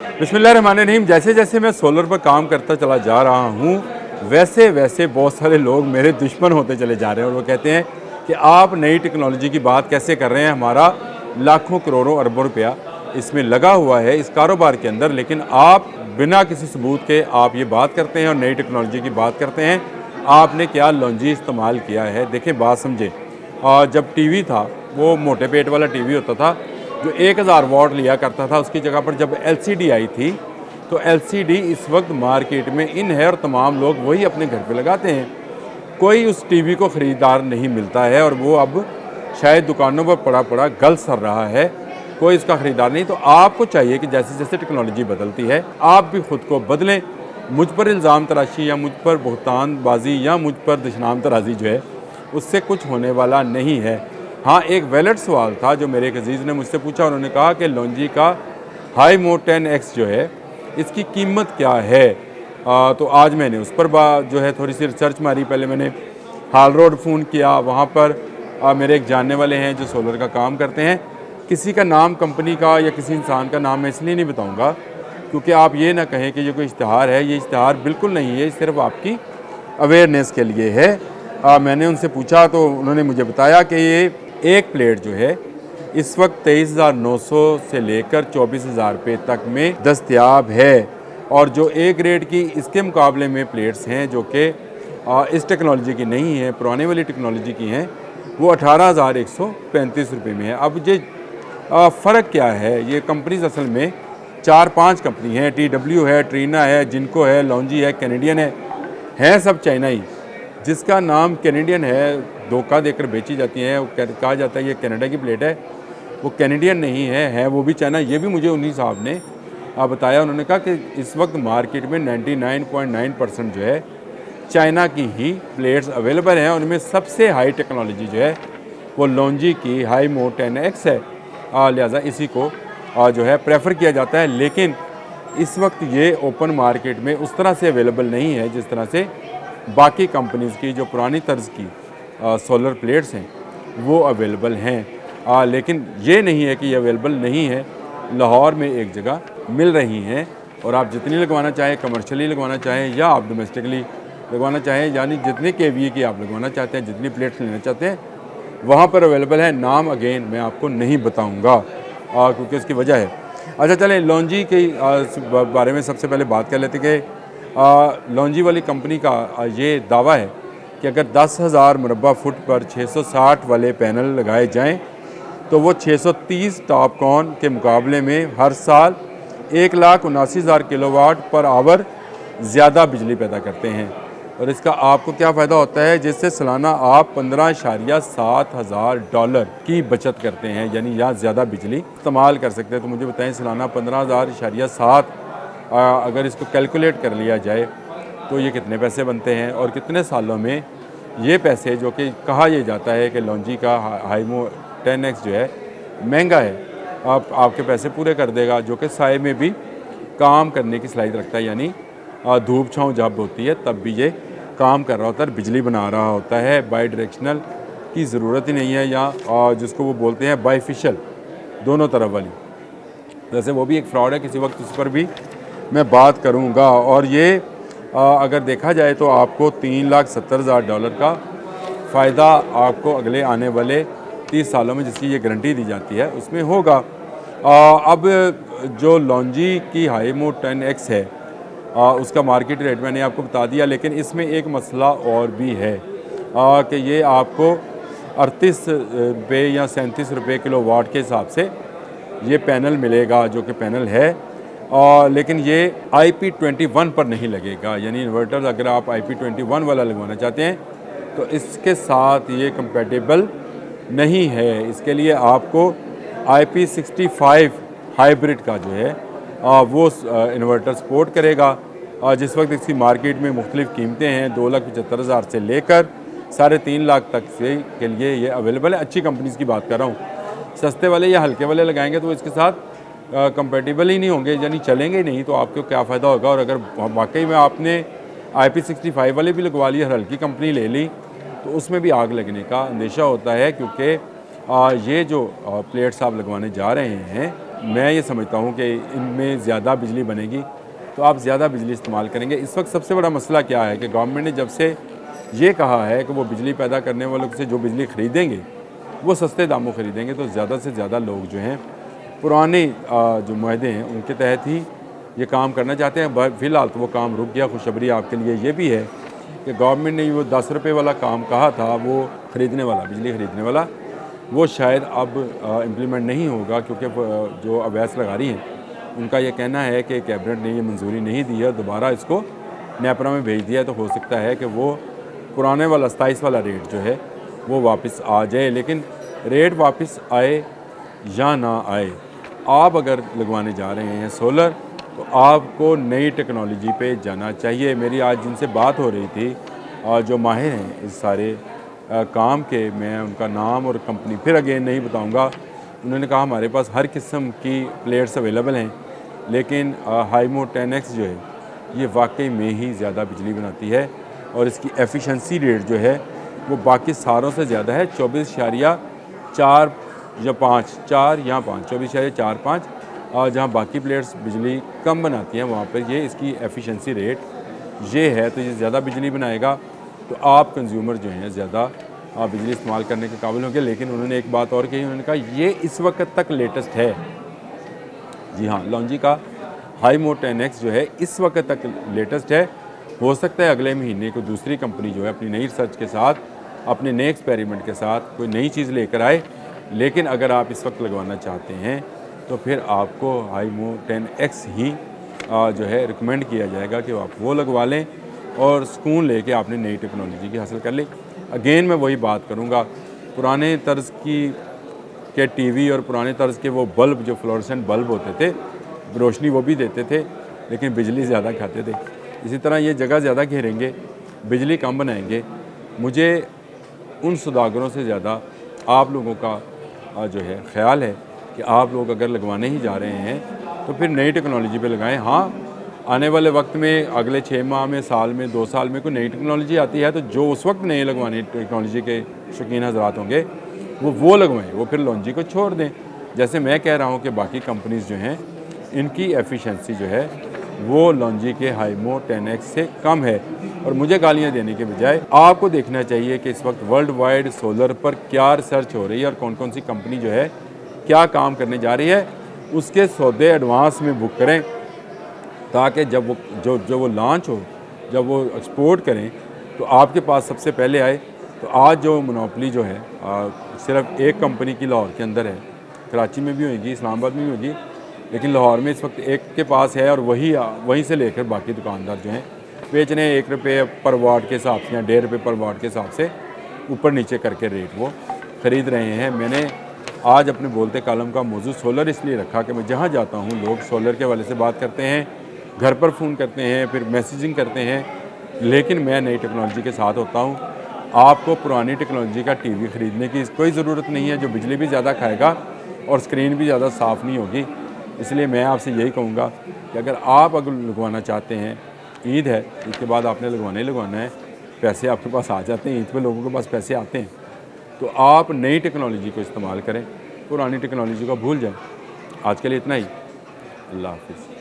बिस्मिल्लाहिर्रहमानिर्रहीम। जैसे जैसे मैं सोलर पर काम करता चला जा रहा हूँ वैसे वैसे बहुत सारे लोग मेरे दुश्मन होते चले जा रहे हैं और वो कहते हैं कि आप नई टेक्नोलॉजी की बात कैसे कर रहे हैं। हमारा लाखों करोड़ों अरबों रुपया इसमें लगा हुआ है इस कारोबार के अंदर, लेकिन आप बिना किसी सबूत के आप ये बात करते हैं और नई टेक्नोलॉजी की बात करते हैं। आपने क्या लॉन्जी इस्तेमाल किया है? देखें, बात समझें। जब टीवी था वो मोटे पेट वाला टीवी होता था जो 1000 वॉट लिया करता था, उसकी जगह पर जब एलसीडी आई थी तो एलसीडी इस वक्त मार्केट में इन है और तमाम लोग वही अपने घर पे लगाते हैं। कोई उस टीवी को ख़रीदार नहीं मिलता है और वो अब शायद दुकानों पर पड़ा पड़ा गल सर रहा है, कोई इसका ख़रीदार नहीं। तो आपको चाहिए कि जैसे जैसे टेक्नोलॉजी बदलती है आप भी ख़ुद को बदलें। मुझ पर इल्ज़ाम तराशी या मुझ पर बहतानबाजी या मुझ पर दुश्मन तराजी जो है उससे कुछ होने वाला नहीं है। हाँ, एक वैलिड सवाल था जो मेरे एक अजीज़ ने मुझसे पूछा। उन्होंने कहा कि लॉन्जी का हाईमो 10X जो है इसकी कीमत क्या है। तो आज मैंने उस पर जो है थोड़ी सी रिसर्च मारी। पहले मैंने हाल रोड फ़ोन किया, वहाँ पर मेरे एक जानने वाले हैं जो सोलर का काम करते हैं। किसी का नाम कंपनी का या किसी इंसान का नाम मैं इसलिए नहीं बताऊँगा क्योंकि आप ये ना कहें कि ये कोई इश्तिहार है। ये इश्तिहार बिल्कुल नहीं है, सिर्फ आपकी अवेयरनेस के लिए है। मैंने उनसे पूछा तो उन्होंने मुझे बताया कि ये एक प्लेट जो है इस वक्त 23,900 से लेकर 24,000 रुपये तक में दस्तयाब है। और जो ए ग्रेड की इसके मुकाबले में प्लेट्स हैं जो कि इस टेक्नोलॉजी की नहीं है, पुराने वाली टेक्नोलॉजी की हैं, वो 18,135 रुपये में है। अब ये फ़र्क क्या है? ये कंपनीज असल में 4-5 कंपनी हैं। TW है, ट्रीना है, जिनको है, लॉन्जी है, कैनेडियन है सब चाइनाई। जिसका नाम कैनेडियन है धोखा देकर बेची जाती हैं। वो कहा जाता है ये कनाडा की प्लेट है, वो कैनेडियन नहीं है वो भी चाइना। ये भी मुझे उन्हीं साहब ने बताया। उन्होंने कहा कि इस वक्त मार्केट में 99.9% जो है चाइना की ही प्लेट्स अवेलेबल हैं। उनमें सबसे हाई टेक्नोलॉजी जो है वो लॉन्जी की हाईमो 10X है। लिहाजा इसी को जो है प्रेफर किया जाता है। लेकिन इस वक्त ये ओपन मार्केट में उस तरह से अवेलेबल नहीं है जिस तरह से बाकी कंपनीज़ की जो पुरानी तर्ज की सोलर प्लेट्स हैं वो अवेलेबल हैं। लेकिन ये नहीं है कि ये अवेलेबल नहीं है। लाहौर में एक जगह मिल रही हैं और आप जितनी लगवाना चाहें, कमर्शियली लगवाना चाहें या आप डोमेस्टिकली लगवाना चाहें, यानी जितने KVA की आप लगवाना चाहते हैं, जितनी प्लेट्स लेना चाहते हैं, वहाँ पर अवेलेबल है। नाम अगेन मैं आपको नहीं बताऊँगा क्योंकि उसकी वजह है। अच्छा चलें, लॉन्जी के बारे में सबसे पहले बात कर लेते कि लॉन्जी वाली कंपनी का ये दावा है कि अगर 10,000 मुरब्बा फुट पर 660 वाले पैनल लगाए जाएं तो वो 630 टॉपकॉन के मुकाबले में हर साल 1,79,000 किलोवाट पर आवर ज़्यादा बिजली पैदा करते हैं। और इसका आपको क्या फ़ायदा होता है? जिससे सालाना आप $15,700 की बचत करते हैं, यानी या ज़्यादा बिजली इस्तेमाल कर सकते हैं। तो मुझे बताएं, सालाना 15,700 अगर इसको कैलकुलेट कर लिया जाए तो ये कितने पैसे बनते हैं और कितने सालों में ये पैसे, जो कि कहा यह जाता है कि लॉन्जी का हाईमो 10X जो है महंगा है, आपके पैसे पूरे कर देगा, जो कि साए में भी काम करने की सलाहियत रखता है। यानी धूप छाँव जब होती है तब भी ये काम कर रहा होता है, बिजली बना रहा होता है। बाई डायरेक्शनल की ज़रूरत ही नहीं है, या जिसको वो बोलते हैं बाईफिशल, दोनों तरफ वाली। वैसे वो भी एक फ्रॉड है, किसी वक्त उस पर भी मैं बात करूँगा। और ये अगर देखा जाए तो आपको $3,70,000 का फ़ायदा आपको अगले आने वाले 30 सालों में, जिसकी ये गारंटी दी जाती है, उसमें होगा। अब जो लॉन्जी की हाईमो 10X है उसका मार्केट रेट मैंने आपको बता दिया, लेकिन इसमें एक मसला और भी है कि ये आपको 38 रुपये या 37 रुपये किलोवाट के हिसाब से ये पैनल मिलेगा, जो कि पैनल है। लेकिन ये IP21 पर नहीं लगेगा, यानी इन्वर्टर अगर आप IP21 वाला लगवाना चाहते हैं तो इसके साथ ये कंपेटेबल नहीं है। इसके लिए आपको IP65 हाइब्रिड का जो है वो इन्वर्टर सपोर्ट करेगा। जिस वक्त इसकी मार्केट में मुख्तलिफ़ कीमतें हैं, 2,75,000 से लेकर 3.5 लाख तक से के लिए ये अवेलेबल है। अच्छी कंपनीज़ की बात कर रहा हूँ। सस्ते वाले या हल्के वाले लगाएंगे तो इसके साथ कंपेटिबल ही नहीं होंगे, यानी चलेंगे ही नहीं। तो आपको क्या फ़ायदा होगा? और अगर वाकई में आपने IP65 वाले भी लगवा लिए, हल्की कंपनी ले ली, तो उसमें भी आग लगने का अंदेशा होता है, क्योंकि ये जो प्लेट्स आप लगवाने जा रहे हैं मैं ये समझता हूँ कि इनमें ज़्यादा बिजली बनेगी तो आप ज़्यादा बिजली इस्तेमाल करेंगे। इस वक्त सबसे बड़ा मसला क्या है कि गवर्नमेंट ने जब से ये कहा है कि वो बिजली पैदा करने वालों से जो बिजली ख़रीदेंगे वो सस्ते दामों ख़रीदेंगे, तो ज़्यादा से ज़्यादा लोग जो हैं पुराने जो मुआहदे हैं उनके तहत ही ये काम करना चाहते हैं। फ़िलहाल तो वो काम रुक गया। खुशखबरी आपके लिए ये भी है कि गवर्नमेंट ने वो 10 रुपये वाला काम कहा था, वो ख़रीदने वाला, बिजली ख़रीदने वाला, वो शायद अब इम्प्लीमेंट नहीं होगा, क्योंकि जो अवैस लगा रही हैं उनका ये कहना है कि कैबिनेट ने ये मंजूरी नहीं दी है, दोबारा इसको नेपरा में भेज दिया है। तो हो सकता है कि वो पुराने वाला 27 वाला रेट जो है वो वापस आ जाए। लेकिन रेट वापस आए या ना आए, आप अगर लगवाने जा रहे हैं सोलर तो आपको नई टेक्नोलॉजी पे जाना चाहिए। मेरी आज जिनसे बात हो रही थी जो माहिर हैं इस सारे काम के, मैं उनका नाम और कंपनी फिर अगेन नहीं बताऊंगा। उन्होंने कहा हमारे पास हर किस्म की प्लेट्स अवेलेबल हैं, लेकिन हाईमो 10X जो है ये वाकई में ही ज़्यादा बिजली बनाती है और इसकी एफिशिएंसी रेट जो है वो बाकी सारों से ज़्यादा है। 24.4 या 5, 4 या 5, 24.45। और जहाँ बाकी प्लेट्स बिजली कम बनाती हैं वहाँ पर ये इसकी एफिशिएंसी रेट ये है, तो ये ज़्यादा बिजली बनाएगा तो आप कंज्यूमर जो हैं ज़्यादा बिजली इस्तेमाल करने के काबिल होंगे। लेकिन उन्होंने एक बात और कही, उन्होंने कहा ये इस वक्त तक लेटेस्ट है। जी हाँ, लॉन्जी का हाईमो 10X जो है इस वक्त तक लेटेस्ट है। हो सकता है अगले महीने को दूसरी कंपनी जो है अपनी नई रिसर्च के साथ, अपने नए एक्सपेरिमेंट के साथ कोई नई चीज़ लेकर आए। लेकिन अगर आप इस वक्त लगवाना चाहते हैं तो फिर आपको हाईमो 10X ही जो है रिकमेंड किया जाएगा कि आप वो लगवा लें और सुकून लेके आपने नई टेक्नोलॉजी की हासिल कर ली। अगेन मैं वही बात करूँगा, पुराने तर्ज के टीवी और पुराने तर्ज के वो बल्ब जो फ्लोरेसेंट बल्ब होते थे, रोशनी वो भी देते थे लेकिन बिजली ज़्यादा खाते थे। इसी तरह ये जगह ज़्यादा घेरेंगे, बिजली कम बनाएंगे। मुझे उन सौदागरों से ज़्यादा आप लोगों का जो है ख्याल है कि आप लोग अगर लगवाने ही जा रहे हैं तो फिर नई टेक्नोलॉजी पे लगाएं। हाँ, आने वाले वक्त में अगले 6 माह में, साल में, 2 साल में कोई नई टेक्नोलॉजी आती है तो जो उस वक्त नए लगवाने टेक्नोलॉजी के शौकीन हजरात होंगे वो लगवाएं, वो फिर लॉन्जी को छोड़ दें। जैसे मैं कह रहा हूँ कि बाकी कंपनीज़ जो हैं इनकी एफिशिएंसी जो है वो लॉन्जी के हाईमो 10X से कम है। और मुझे गालियाँ देने के बजाय आपको देखना चाहिए कि इस वक्त वर्ल्ड वाइड सोलर पर क्या रिसर्च हो रही है और कौन कौन सी कंपनी जो है क्या काम करने जा रही है, उसके सौदे एडवांस में बुक करें ताकि जब वो लॉन्च हो, जब वो एक्सपोर्ट करें तो आपके पास सबसे पहले आए। तो आज जो मोनोपोली जो है सिर्फ एक कंपनी की लाहौर के अंदर है, कराची में भी होगी, इस्लामाबाद में भी होगी, लेकिन लाहौर में इस वक्त एक के पास है और वहीं से लेकर बाकी दुकानदार जो हैं बेच रहे हैं 1 रुपये पर वाट के हिसाब से या 1.5 रुपये पर वाट के हिसाब से ऊपर नीचे करके रेट वो ख़रीद रहे हैं। मैंने आज अपने बोलते कालम का मौजूद सोलर इसलिए रखा कि मैं जहाँ जाता हूँ लोग सोलर के हवाले से बात करते हैं, घर पर फ़ोन करते हैं, फिर मैसेजिंग करते हैं, लेकिन मैं नई टेक्नोलॉजी के साथ होता हूँ। आपको पुरानी टेक्नोलॉजी का टीवी ख़रीदने की कोई ज़रूरत नहीं है जो बिजली भी ज़्यादा खाएगा और स्क्रीन भी ज़्यादा साफ़ नहीं होगी। इसलिए मैं आपसे यही कहूँगा कि अगर लगवाना चाहते हैं, ईद है, ईद के बाद आपने लगवाना है, पैसे आपके पास आ जाते हैं, ईद पे लोगों के पास पैसे आते हैं, तो आप नई टेक्नोलॉजी को इस्तेमाल करें, पुरानी टेक्नोलॉजी को भूल जाएं। आज के लिए इतना ही। अल्लाह हाफ़िज़।